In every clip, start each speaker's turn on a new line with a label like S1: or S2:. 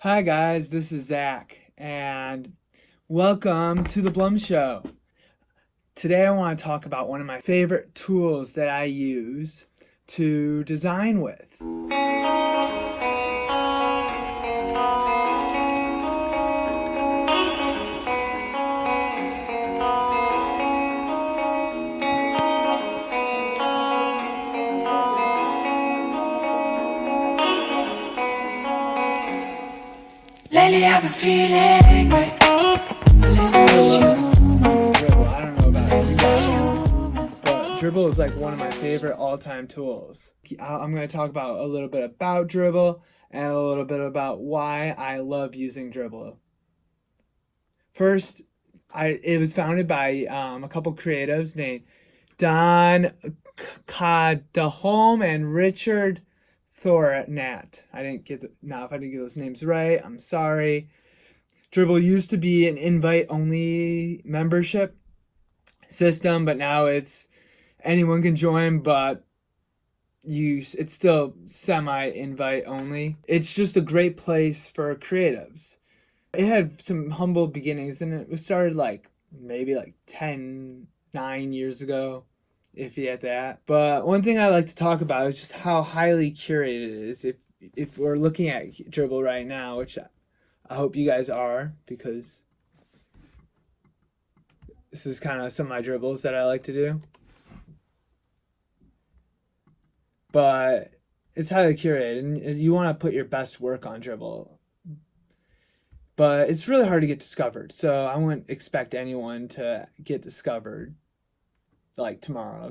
S1: Hi guys, this is Zach, and welcome to the Blum Show. Today I want to talk about one of my favorite tools that I use to design with.
S2: Lately I've been feeling right.
S1: Dribble. I don't know about you guys, but Dribble is like one of my favorite all-time tools. I'm going to talk about a little bit about Dribble and a little bit about why I love using Dribble. First, it was founded by a couple creatives named Don Cadahome and Richard Thornat. Now if I didn't get those names right, I'm sorry. Dribble used to be an invite-only membership system, but now it's anyone can join, but it's still semi-invite only. It's just a great place for creatives. It had some humble beginnings, and it was started maybe 9 years ago, if you at that. But one thing I like to talk about is just how highly curated it is. If we're looking at Dribble right now, which I hope you guys are, because this is kind of some of my dribbles that I like to do. But it's highly curated, and you want to put your best work on Dribble. But it's really hard to get discovered, so I wouldn't expect anyone to get discovered like tomorrow.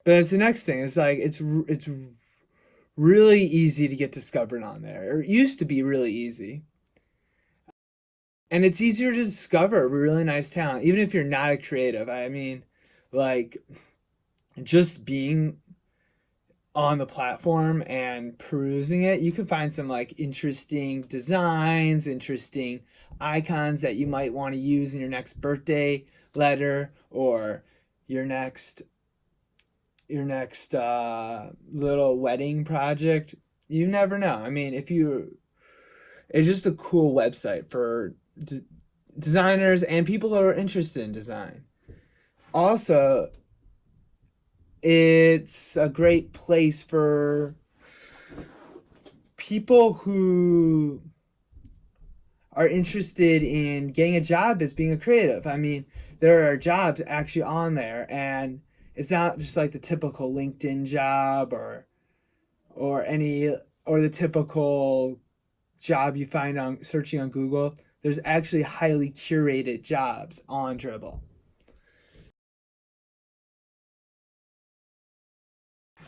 S1: But it's the next thing. It's it's really easy to get discovered on there. Or it used to be really easy. And it's easier to discover really nice talent, even if you're not a creative. I mean, just being on the platform and perusing it, you can find some interesting designs, interesting icons that you might want to use in your next birthday letter or your next little wedding project. You never know. I mean, it's just a cool website for designers and people who are interested in design. Also, it's a great place for people who are interested in getting a job as being a creative. I mean, there are jobs actually on there, and it's not just like the typical LinkedIn job or the typical job you find on searching on Google. There's actually highly curated jobs on Dribble.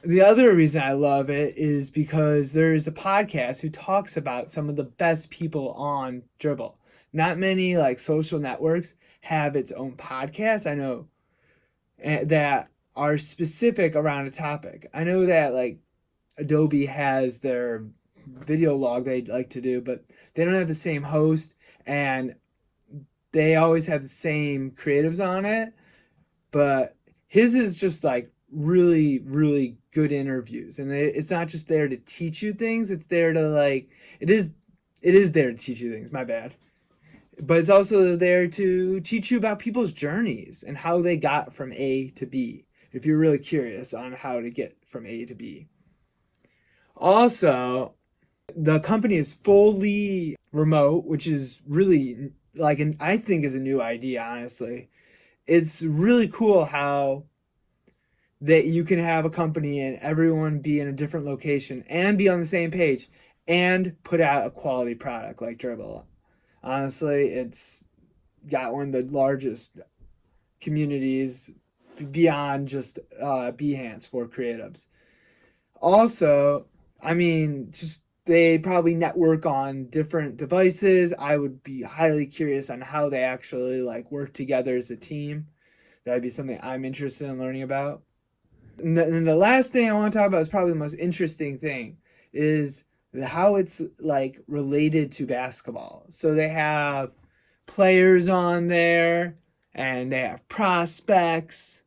S1: The other reason I love it is because there's a podcast who talks about some of the best people on Dribble. Not many social networks have its own podcast. I know that are specific around a topic. I know that Adobe has their video log they like to do, but they don't have the same host, and they always have the same creatives on it. But his is just really, really good interviews, and it's not just there to teach you things. It's there to it is there to teach you things. My bad. But it's also there to teach you about people's journeys and how they got from A to B, if you're really curious on how to get from A to B. Also, the company is fully remote, which is really I think is a new idea, honestly. It's really cool how that you can have a company and everyone be in a different location and be on the same page and put out a quality product like Dribble. Honestly, it's got one of the largest communities beyond just Behance for creatives. Also, I mean, just they probably network on different devices. I would be highly curious on how they actually work together as a team. That'd be something I'm interested in learning about. And the last thing I want to talk about is probably the most interesting thing, is how it's related to basketball. So they have players on there, and they have prospects.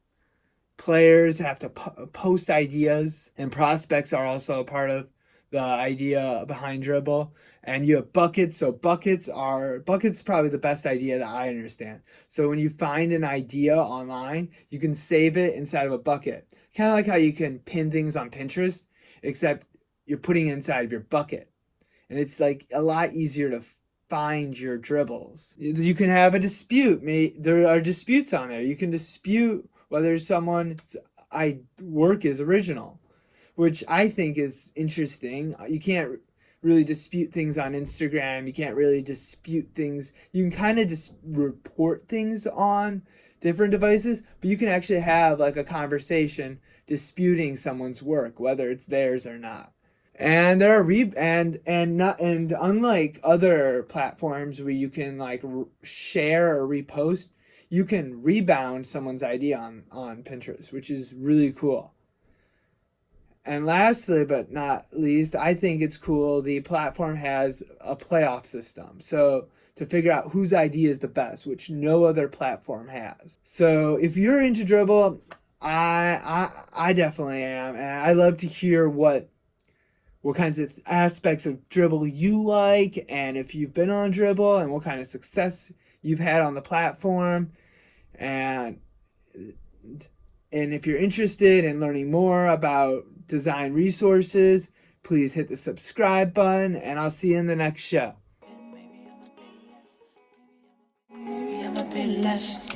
S1: Players have to post ideas, and prospects are also a part of the idea behind Dribble. And you have buckets. So buckets probably the best idea that I understand. So when you find an idea online, you can save it inside of a bucket. Kind of like how you can pin things on Pinterest, except you're putting it inside of your bucket. And it's like a lot easier to find your dribbles. You can have a dispute. There are disputes on there. You can dispute whether someone's work is original, which I think is interesting. You can't really dispute things on Instagram. You can't really dispute things. You can kind of just report things on different devices, but you can actually have like a conversation disputing someone's work, whether it's theirs or not. And there are and unlike other platforms where you can like share or repost, you can rebound someone's idea on Pinterest, which is really cool. And lastly, but not least, I think it's cool the platform has a playoff system. So to figure out whose idea is the best, which no other platform has. So if you're into Dribble, I definitely am, and I love to hear what kinds of aspects of Dribble you like, and if you've been on Dribble, and what kind of success you've had on the platform. And if you're interested in learning more about design resources, please hit the subscribe button, and I'll see you in the next show.
S2: Maybe I'm a bit less.